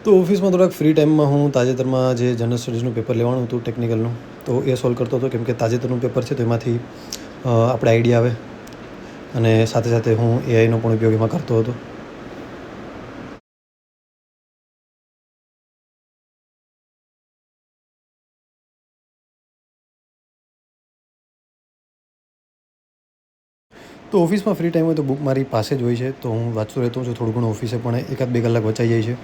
તો ઓફિસમાં થોડાક ફ્રી ટાઈમમાં હું તાજેતરમાં જે જનરલ સ્ટડીઝનું પેપર લેવાનું હતું ટેકનિકલનું, તો એ સોલ્વ કરતો હતો. કેમ કે તાજેતરનું પેપર છે તો એમાંથી આપણે આઈડિયા આવે, અને સાથે સાથે હું એઆઈનો પણ ઉપયોગ એમાં કરતો હતો. તો ઓફિસમાં ફ્રી ટાઈમ હોય તો બુક મારી પાસે જ હોય છે, તો હું વાંચતો રહેતો છું. થોડું ઘણું ઓફિસે પણ 1-2 કલાક વચાઈ જાય છે.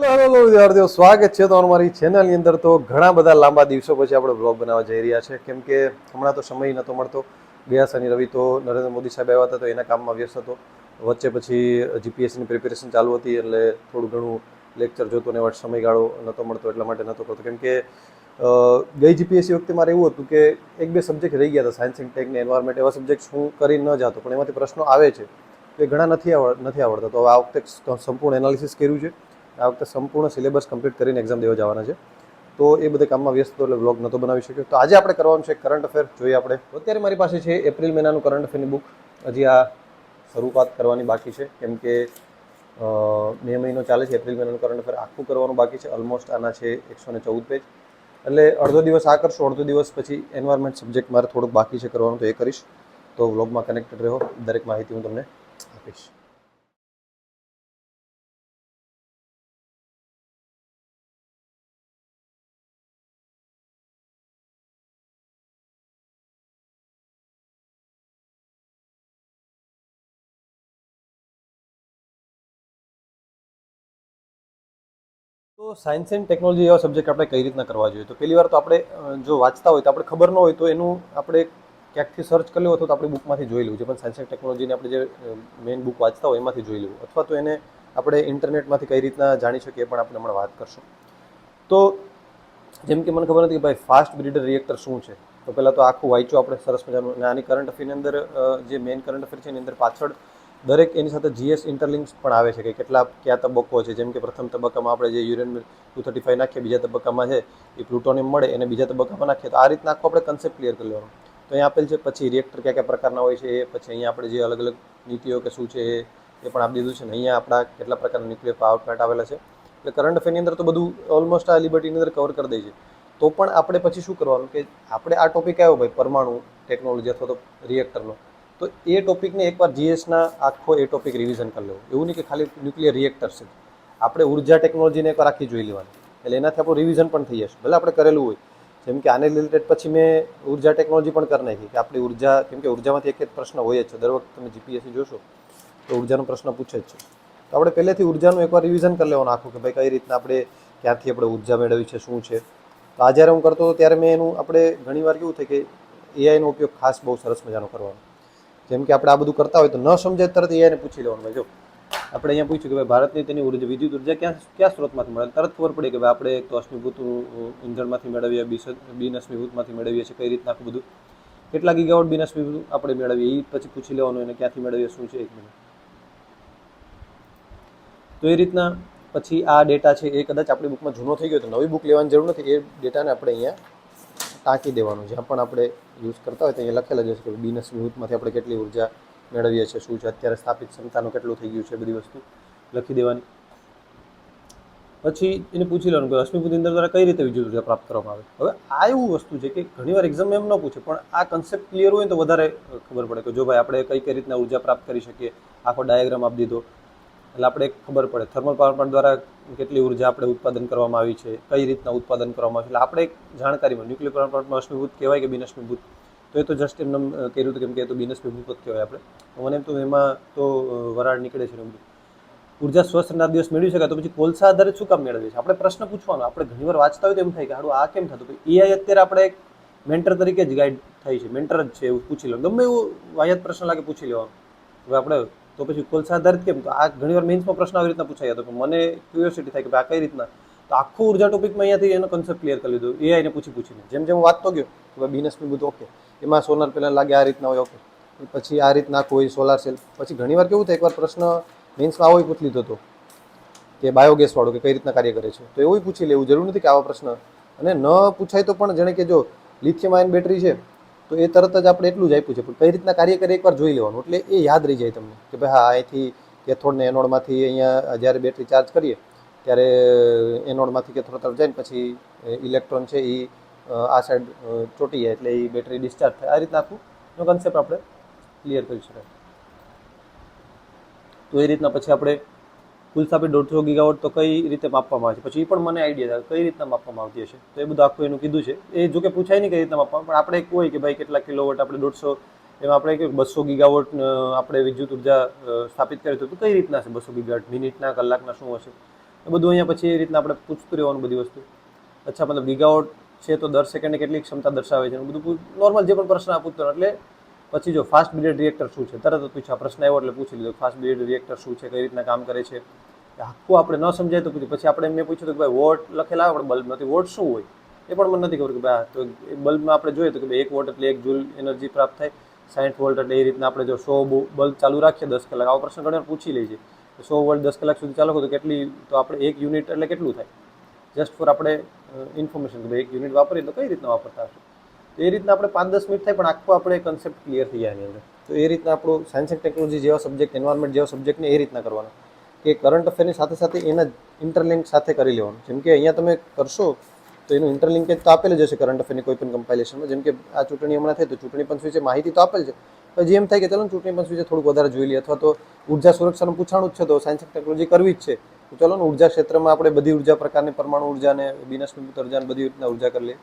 હેલો વિદ્યાર્થીઓ, સ્વાગત છે તમારું મારી ચેનલની અંદર. તો ઘણા બધા લાંબા દિવસો પછી આપણે બ્લોગ બનાવવા જઈ રહ્યા છે, કેમ કે હમણાં તો સમય નહોતો મળતો. ગયા શનિ રવિ તો નરેન્દ્ર મોદી સાહેબ આવ્યા હતા, તો એના કામમાં વ્યસ્ત હતો. વચ્ચે પછી જીપીએસસીની પ્રિપેરેશન ચાલુ હતી, એટલે થોડું ઘણું લેક્ચર જોતો ને એવા સમયગાળો નહોતો મળતો, એટલા માટે નહોતો કરતો. કેમ કે ગઈ જીપીએસસી વખતે મારે એવું હતું કે 1-2 સબ્જેક્ટ રહી ગયા હતા, સાયન્સ એન્ડ ટેક ને એન્વાયરમેન્ટ. એવા સબ્જેક્ટ હું કરી ન જતો, પણ એમાંથી પ્રશ્નો આવે છે તો એ ઘણા નથી આવડતા. તો આ વખતે સંપૂર્ણ એનાલિસિસ કર્યું છે. આ વખતે સંપૂર્ણ સિલેબસ કમ્પ્લીટ કરીને એક્ઝામ દેવા જવાના છે, તો એ બધા કામમાં વ્યસ્ત હતો, એટલે વ્લોગ નહોતો બનાવી શક્યો. તો આજે આપણે કરવાનું છે કરંટ અફેર. જોઈએ આપણે. અત્યારે મારી પાસે છે એપ્રિલ મહિનાનું કરંટ અફેરની બુક. હજી આ શરૂઆત કરવાની બાકી છે, કેમ કે મે મહિનો ચાલે છે, એપ્રિલ મહિનાનું કરંટ અફેર આખું કરવાનું બાકી છે. ઓલમોસ્ટ આના છે 114 પેજ. એટલે અડધો દિવસ આ કરશું, અડધો દિવસ પછી એન્વાયરમેન્ટ સબ્જેક્ટ મારે થોડુંક બાકી છે કરવાનું, તો એ કરીશ. તો વ્લોગમાં કનેક્ટેડ રહો, દરેક માહિતી હું તમને આપીશ. તો સાયન્સ એન્ડ ટેકનોલોજી એવા સબ્જેક્ટ આપણે કઈ રીતના કરવા જોઈએ? તો પહેલી વાર તો આપણે જો વાંચતા હોય તો આપણે ખબર ન હોય તો એનું આપણે ક્યાંકથી સર્ચ કરી લેવું, અથવા તો આપણી બુકમાંથી જોઈ લેવું છે. પણ સાયન્સ એન્ડ ટેકનોલોજીને આપણે જે મેઇન બુક વાંચતા હોય એમાંથી જોઈ લેવું, અથવા તો એને આપણે ઇન્ટરનેટમાંથી કઈ રીતના જાણી શકીએ એ પણ આપણે હમણાં વાત કરશું. તો જેમ કે મને ખબર નથી કે ભાઈ ફાસ્ટ બ્રીડર રિએક્ટર શું છે, તો પહેલાં તો આખું વાંચ્યું આપણે સરસ મજાનું. અને આની કરંટ અફેરની અંદર જે મેઇન કરંટ અફેર છે એની અંદર પાછળ દરેક એની સાથે જીએસ ઇન્ટરલિંક્સ પણ આવે છે, કે કયા તબક્કો છે. જેમ કે પ્રથમ તબક્કામાં આપણે જે યુરેનિયમ 235 નાખીએ, બીજા તબક્કામાં છે એ પ્લુટોનિયમ મળે, એને બીજા તબક્કામાં નાખીએ. તો આ રીતના આખો આપણે કન્સેપ્ટ ક્લિયર કરી લેવાનો. તો અહીંયા આપેલ છે. પછી રિએક્ટર કયા કયા પ્રકારના હોય છે, એ પછી અહીંયા આપણે જે અલગ અલગ નીતિઓ કે શું છે એ પણ આપી દીધું છે. ને અહીંયા આપણા કેટલા પ્રકારના ન્યુક્લિયર પાવર પ્લાન્ટ આવેલા છે. એટલે કરંટ અફેરની અંદર તો બધું ઓલમોસ્ટ આ લિબર્ટીની અંદર કવર કરી દે છે. તો પણ આપણે પછી શું કરવાનું કે આપણે આ ટોપિક આવ્યો ભાઈ પરમાણુ ટેકનોલોજી અથવા તો રિએક્ટરનો, તો એ ટોપિકને એકવાર જીએસના આખો એ ટોપિક રિવિઝન કરી લેવો. એવું નહીં કે ખાલી ન્યુક્લિયર રિએક્ટર છે, આપણે ઉર્જા ટેકનોલોજીને એકવાર આખી જોઈ લેવાની. એટલે એનાથી આપણું રિવિઝન પણ થઈ જશે, ભલે આપણે કરેલું હોય. જેમ કે આને રિલેટેડ પછી મેં ઉર્જા ટેકનોલોજી પણ કરી નાખી, કે આપણી ઉર્જા, કેમ કે ઉર્જામાંથી એક પ્રશ્ન હોય જ છે. દર વખતે તમે જીપીએસસી જોશો તો ઉર્જાનો પ્રશ્ન પૂછે જ છે. તો આપણે પહેલેથી ઉર્જાનું એકવાર રિવિઝન કરી લેવાનું આખું, કે ભાઈ કઈ રીતના આપણે ક્યાંથી આપણે ઉર્જા મેળવી છે, શું છે. તો આ જ્યારે હું કરતો હતો ત્યારે મેં એનું આપણે ઘણીવાર કેવું થાય કે એઆઈનો ઉપયોગ ખાસ બહુ સરસ મજાનો કરવાનો. જેમ કે આપણે આ બધું કરતા હોય તો ન સમજાય તરત એઆઈને પૂછી લેવાનું. ભાઈ જો આપણે અહીંયા પૂછ્યું કે ભાઈ ભારતની તેની ઉર્જા, વિદ્યુત ઉર્જા કયા સ્ત્રોતમાંથી મળે, તરત ખબર પડી કે ભાઈ આપણે એક તો અશ્મિભૂત ઇંધણમાંથી મેળવીએ, બિન અશ્મિભૂતમાંથી મેળવીએ છીએ, કઈ રીતના આખું બધું, કેટલા ગીગાવોટ બિન અશ્મિભૂત આપણે મેળવીએ, એ પછી પૂછી લેવાનું એને ક્યાંથી મેળવીએ, શું છે. એક મિનિટ. તો એ રીતના પછી આ ડેટા છે એ કદાચ આપણી બુકમાં જૂનો થઈ ગયો તો નવી બુક લેવાની જરૂર નથી. એ ડેટાને આપણે અહીંયા ટાંકી દેવાનું. જ્યાં પણ આપણે યુઝ કરતા હોય તો અહીંયા લખેલા જ હશે કે બિન અશ્મિભૂતમાંથી આપણે કેટલી ઉર્જા મેળવીએ છીએ, શું છે, અત્યારે સ્થાપિત ક્ષમતાનું કેટલું થઈ ગયું છે, બધી વસ્તુ લખી દેવાની. પછી એને પૂછી લેવાનું કે અશ્મિભૂત ઇંધણ દ્વારા કઈ રીતે વિદ્યુત ઉર્જા પ્રાપ્ત કરવામાં આવે. હવે આ એવું વસ્તુ છે કે ઘણીવાર એક્ઝામ એમ ન પૂછે, પણ આ કન્સેપ્ટ ક્લિયર હોય તો વધારે ખબર પડે કે જો ભાઈ આપણે કઈ રીતના ઉર્જા પ્રાપ્ત કરી શકીએ. આખો ડાયાગ્રામ આપી દીધો એટલે આપણે ખબર પડે. થર્મલ પાવર પ્લાન્ટ દ્વારા કેટલી ઉર્જા આપણે ઉત્પાદન કરવામાં આવી છે, કઈ રીતના ઉત્પાદન કરવામાં આવે છે. એટલે આપણે એક જાણકારીમાં ન્યુક્લિયર પાવર પ્લાન્ટમાં અશ્મિભૂત કહેવાય કે બિન અશ્મિભૂત, તો એ તો જસ્ટ એમને કર્યું હતું, કેમ કે એ તો બિન અશ્મિભૂત જ કહેવાય આપણે. મને એમ તો એમાં તો વરાળ નીકળે છે ને બધું. ઉર્જા સ્વચ્છના દિવસ મેળવી શકાય, તો પછી કોલસા આધારિત શું કામ મેળવીએ છીએ? આપણે પ્રશ્ન પૂછવાનો. આપણે ઘણીવાર વાંચતા હોય તો એમ થાય કે હાડું આ કેમ થતું. એઆઈ અત્યારે આપણે એક મેન્ટર તરીકે જ ગાઈડ થાય છે, મેન્ટર જ છે એવું પૂછી લો. ગમે એવું વાહિયાત પ્રશ્ન લાગે પૂછી લેવાનું. હવે આપણે તો પછી કોલસા આધારિત કેમ? તો આ ઘણીવાર મેન્સમાં પ્રશ્ન આવી રીતના પૂછાય હતો, પણ મને ક્યુરિયોસિટી થાય કે આ કઈ રીતના. તો આખું ઉર્જા ટોપિકમાં અહીંયાથી એનો કન્સેપ્ટ ક્લિયર કરી લીધો એઆઈને પૂછીને. જેમ જેમ વાંચતો ગયો કે ભાઈ બિન અશ્મિભૂત ઓકે, એમાં સોલાર પેનલ લાગે આ રીતના હોય, ઓકે, પછી આ રીતના કોઈ સોલાર સેલ. પછી ઘણીવાર કેવું થાય, એકવાર પ્રશ્ન મેન્સમાં આવો પૂછી લીધો હતો કે બાયોગેસવાળું કે કઈ રીતના કાર્ય કરે છે, તો એવું પૂછી લેવું. જરૂર નથી કે આવા પ્રશ્ન, અને ન પૂછાય તો પણ જાણે કે જો લિથિયમ આયન બેટરી છે તો એ તરત જ આપણે એટલું જ આપ્યું છે, પણ કઈ રીતના કાર્ય કરે એકવાર જોઈ લેવાનું, એટલે એ યાદ રહી જાય તમને કે ભાઈ હા અહીંથી કેથોડને એનોડમાંથી અહીંયા જ્યારે બેટરી ચાર્જ કરીએ ત્યારે એનોડમાંથી કેથોડ તરફ જાય ને પછી ઇલેક્ટ્રોન છે એ આ સાઈડ ચોંટી જાય એટલે એ બેટરી ડિસ્ચાર્જ થાય. આ રીતના આખું કન્સેપ્ટ આપણે ક્લિયર કરી શકાય. તો એ રીતના પછી આપણે કુલ સ્થાપિત 150 ગીગાવોટ તો કઈ રીતે માપવામાં આવે છે, પછી એ પણ મને આઈડિયા થાય કઈ રીતના માપવામાં આવતી હશે. તો એ બધું આખું એનું કીધું છે. એ જો કે પૂછાય નહીં કઈ રીતના માપવામાં, પણ આપણે એક હોય કે ભાઈ કેટલા કિલોવોટ આપણે 150, એમાં આપણે 200 ગીગાવોટ આપણે વિદ્યુત ઉર્જા સ્થાપિત કરી, તો કઈ રીતના છે 200 ગીગાવોટ, મિનિટના, કલાકના શું હશે, એ બધું અહીંયા પછી એ રીતના આપણે પૂછતું રહેવાનું બધી વસ્તુ. અચ્છા, મતલબ ગીગાવોટ છે તો દર સેકન્ડે કેટલી ક્ષમતા દર્શાવે છે, બધું નોર્મલ જે પણ પ્રશ્ન પૂછતો. એટલે પછી જો ફાસ્ટ બ્રીડ રિએક્ટર શું છે, તરત જ પૂછ્યા, પ્રશ્ન આવ્યો એટલે પૂછી લીધો ફાસ્ટ બ્રીડ રિએક્ટર શું છે, કઈ રીતના કામ કરે છે. આખું આપણે ન સમજાય તો પછી આપણે મેં પૂછ્યું કે ભાઈ વોટ લખેલા આવે પણ બલ્બ નથી, વોટ શું હોય એ પણ મને નથી ખબર કે ભાઈ. તો બલ્બમાં આપણે જોઈએ તો કે ભાઈ 1 વોટ એટલે 1 જૂલ એનર્જી પ્રાપ્ત થાય, 60 વોલ્ટ એટલે એ રીતના આપણે જો 100 બલ્બ ચાલુ રાખીએ 10 કલાક, આવો પ્રશ્ન ઘણી વાર પૂછી લે છે. 100 વોલ્ટ 10 કલાક સુધી ચાલો તો કેટલી, તો આપણે 1 યુનિટ એટલે કેટલું થાય, જસ્ટ ફોર આપણે ઇન્ફોર્મેશન કે ભાઈ 1 યુનિટ વાપરીએ તો કઈ રીતના વાપરતા હશે. તો એ રીતના આપણે 5-10 મિનિટ થાય પણ આખો આપણે કન્સેપ્ટ ક્લિયર થઈ જાય એની અંદર. તો એ રીતના આપણું સાયન્સ એન્ડ ટેકનોલોજી જેવા સબ્જેક્ટ, એન્વાયરમેન્ટ જેવા સબ્જેક્ટને એ રીતના કરવાના કે કરંટ અફેરની સાથે સાથે એના ઇન્ટરલિંક સાથે કરી લેવાનું. જેમ કે અહીંયા તમે કરશો તો એનું ઇન્ટરલિંકેજ તો આપેલ જ હશે કરંટ અફેરની કોઈ પણ કમ્પાઇલેશનમાં. જેમ કે આ ચૂંટણી હમણાં થઈ તો ચૂંટણી પંચ વિશે માહિતી તો આપેલ છે, પછી એમ થાય કે ચાલો ચૂંટણી પંચ વિશે થોડુંક વધારે જોઈ લઈએ, અથવા તો ઉર્જા સુરક્ષાનું પૂછાણું જ છે તો સાયન્સ એન્ડ ટેકનોલોજી કરવી જ છે, તો ચાલો ને ઉર્જા ક્ષેત્રમાં આપણે બધી ઉર્જા પ્રકારની પરમાણુ ઉર્જા અને બિનસ્ફીભૂત ઉર્જા બધી રીતના ઉર્જા કરી લઈએ.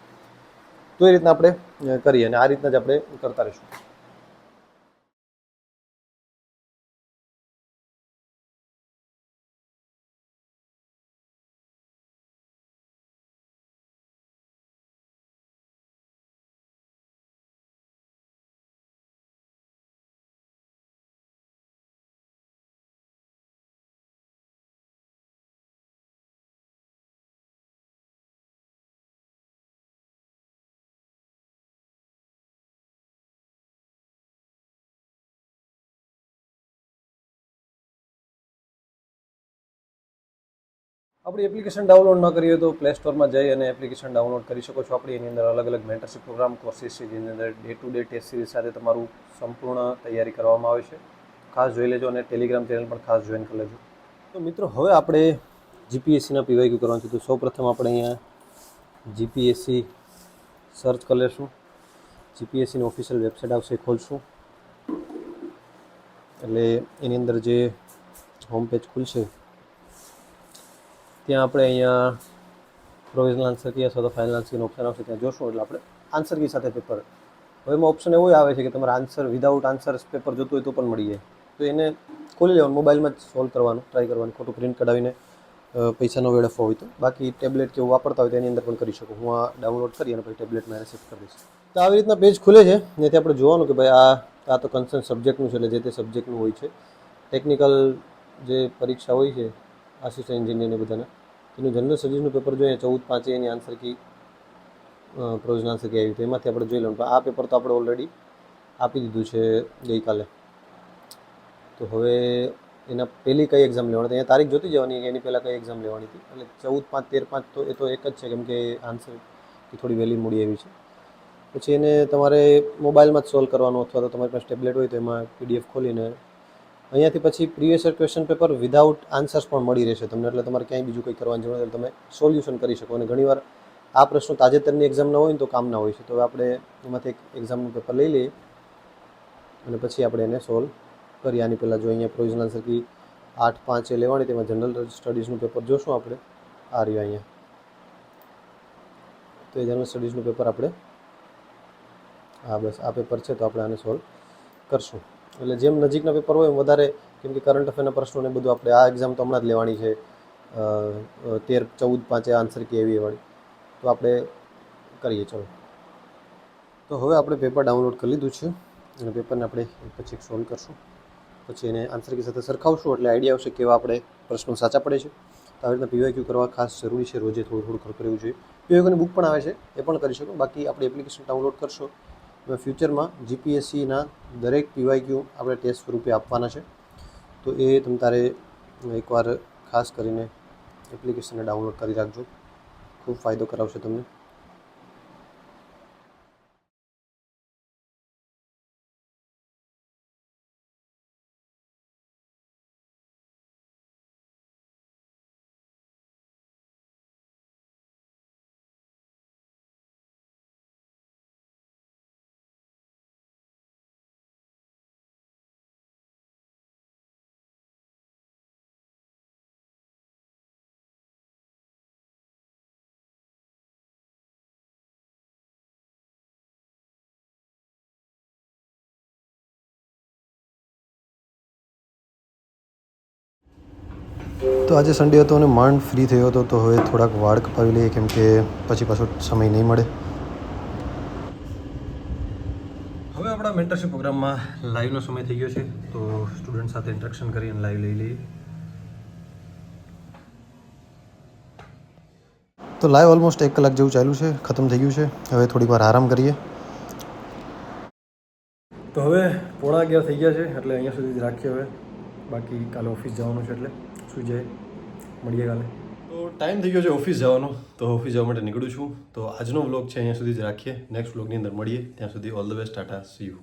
તો એ રીતના આપણે કરીએ અને આ રીતના જ આપણે કરતા રહીશું. આપણી એપ્લિકેશન ડાઉનલોડ ન કરી હોય તો પ્લે સ્ટોરમાં જઈ અને એપ્લિકેશન ડાઉનલોડ કરી શકો છો. આપણી એની અંદર અલગ અલગ મેન્ટરશિપ પ્રોગ્રામ કોર્સિસ છે, જેની અંદર day to day test series સાથે તમારું સંપૂર્ણ તૈયારી કરવામાં આવે છે. ખાસ જોઈ લેજો અને ટેલિગ્રામ ચેનલ પણ ખાસ જોઈન કરી લેજો. તો મિત્રો હવે આપણે જીપીએસસીના પીવાયક્યુ કરવાનું છે. તો સૌપ્રથમ આપણે અહીંયા જીપીએસસી સર્ચ કરી લેશું. જીપીએસસીની ઓફિશિયલ વેબસાઇટ આવશે, ખોલશું એટલે એની અંદર જે હોમ પેજ ખુલશે ત્યાં આપણે અહીંયા પ્રોવિઝનલ આન્સર કી અથવા તો ફાઇનલ આન્સર કીનો ઓપ્શન આવશે, ત્યાં જોશું એટલે આપણે આન્સર કી સાથે પેપર. હવે એમાં ઓપ્શન એવો આવે છે કે તમારે આન્સર વિધાઉટ આન્સર પેપર જોતું હોય તો પણ મળી જાય. તો એને ખોલી લેવાનું, મોબાઈલમાં જ સોલ્વ કરવાનું ટ્રાય કરવાનું, ખોટું પ્રિન્ટ કઢાવીને પૈસાનો વેડફવો હોય તો. બાકી ટેબ્લેટ કે એવું વાપરતા હોય તો એની અંદર પણ કરી શકો. હું આ ડાઉનલોડ કરી અને પછી ટેબ્લેટમાં એને સેટ કરી દઈશ. તો આવી રીતના પેજ ખુલે છે. ત્યાંથી આપણે જોવાનું કે ભાઈ આ તો કન્સર્ન સબ્જેક્ટનું છે, એટલે જે તે સબ્જેક્ટનું હોય છે. ટેકનિકલ જે પરીક્ષા હોય છે આસિસ્ટન્ટ એન્જિનિયરની બધાને, એનું જનરલ સ્ટડીઝનું પેપર જોઈએ 14/5 એની answer key provisional answer key આવી, તો એમાંથી આપણે જોઈ લેવાનું. આ પેપર તો આપણે ઓલરેડી આપી દીધું છે ગઈકાલે. તો હવે એના પહેલી કઈ એક્ઝામ લેવાની, અહીંયા તારીખ જોતી જવાની કે એની પહેલાં કઈ એક્ઝામ લેવાની હતી. એટલે 14/5, 13/5 તો એ તો એક જ છે, કેમ કે આન્સર થોડી વહેલી મૂડી આવી છે. પછી એને તમારે મોબાઈલમાં જ સોલ્વ કરવાનું, અથવા તો તમારી પાસે ટેબ્લેટ હોય તો એમાં પીડીએફ ખોલીને અહીંયાથી પછી previous year question paper without answers પણ મળી રહેશે તમને. એટલે તમારે ક્યાંય બીજું કંઈ કરવાની જરૂર નથી, તમે સોલ્યુશન કરી શકો. અને ઘણીવાર આ પ્રશ્નો તાજેતરની એક્ઝામના હોય ને તો કામના હોય છે. તો આપણે એમાંથી એક એક્ઝામનું પેપર લઈ લઈએ અને પછી આપણે એને સોલ્વ કરીએ. આની પહેલાં જો અહીંયા પ્રોવિઝનલ આન્સર કી 8/5 લેવાની, તેમાં જનરલ સ્ટડીઝનું પેપર જોશું આપણે. આ રહ્યું અહીંયા, તો એ જનરલ સ્ટડીઝનું પેપર આપણે બસ આ પેપર છે, તો આપણે આને સોલ્વ કરશું. એટલે જેમ નજીકના પેપર હોય એમ વધારે, કેમ કે કરંટ અફેરના પ્રશ્નોને બધું આપણે આ એક્ઝામ તો હમણાં જ લેવાની છે 13-14/5 આન્સર કી એવી વાળી, તો આપણે કરીએ. ચલો, તો હવે આપણે પેપર ડાઉનલોડ કરી લીધું છે અને પેપરને આપણે પછી સોલ્વ કરશું. પછી એને આન્સર કી સાથે સરખાવશું એટલે આઈડિયા આવશે કેવા આપણે પ્રશ્નો સાચા પડે છે. તો આવી રીતના પીવાયક્યુ કરવા ખાસ જરૂરી છે, રોજે થોડું થોડું કરવું જોઈએ. પીવાયક્યુની બુક પણ આવે છે, એ પણ કરી શકો. બાકી આપણે એપ્લિકેશન ડાઉનલોડ કરશો ફ્યુચરમાં જીપીએસસીના દરેક પીવાયક્યુ આપણે ટેસ્ટ સ્વરૂપે આપવાના છે. તો એ તમ તારે એકવાર ખાસ કરીને એપ્લિકેશનને ડાઉનલોડ કરી રાખજો, ખૂબ ફાયદો કરાવશે તમને. તો આજે સન્ડે હતો અને માંડ ફ્રી થયો હતો, તો હવે થોડાક વાળ કપાવી લઈએ, કેમ કે પછી પાછો સમય નહીં મળે. હવે આપણા મેન્ટરશિપ પ્રોગ્રામમાં લાઈવનો સમય થઈ ગયો છે, તો સ્ટુડન્ટ સાથે ઇન્ટરેક્શન કરી અને લાઈવ લઈ લઈએ. તો લાઈવ ઓલમોસ્ટ 1 કલાક જેવું ચાલ્યું છે, ખતમ થઈ ગયું છે. હવે થોડીક વાર આરામ કરીએ. તો હવે 11:15 થઈ ગયા છે, એટલે અહીંયા સુધી જ રાખીએ હવે. બાકી કાલે ઓફિસ જવાનું છે, એટલે સુઈ જાય. મળીએ કાલે. તો ટાઈમ થઈ ગયો છે ઓફિસ જવાનો, તો ઓફિસ જવા માટે નીકળું છું. તો આજનો વ્લોગ છે અહીંયા સુધી જ રાખીએ. નેક્સ્ટ વ્લોગની અંદર મળીએ. ત્યાં સુધી all the best. Tata, C you.